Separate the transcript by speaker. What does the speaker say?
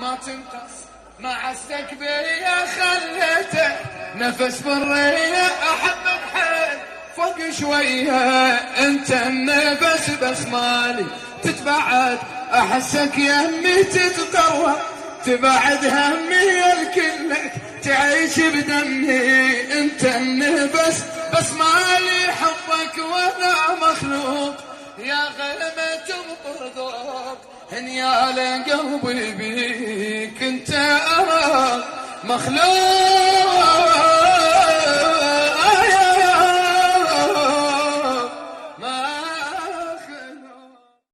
Speaker 1: ما تنقص، ما عزك بيا خليته نفس بالرية، احبك حيل فوق شوية، انت النفس بس مالي تتبعد، احسك يمي تتقوى تبعد همي الكلك تعيش بدمي، انت النفس بس مالي حبك وانا مخلوق، يا غلمة برضوك هنيال قلبي بيك انت ارى مخلوق.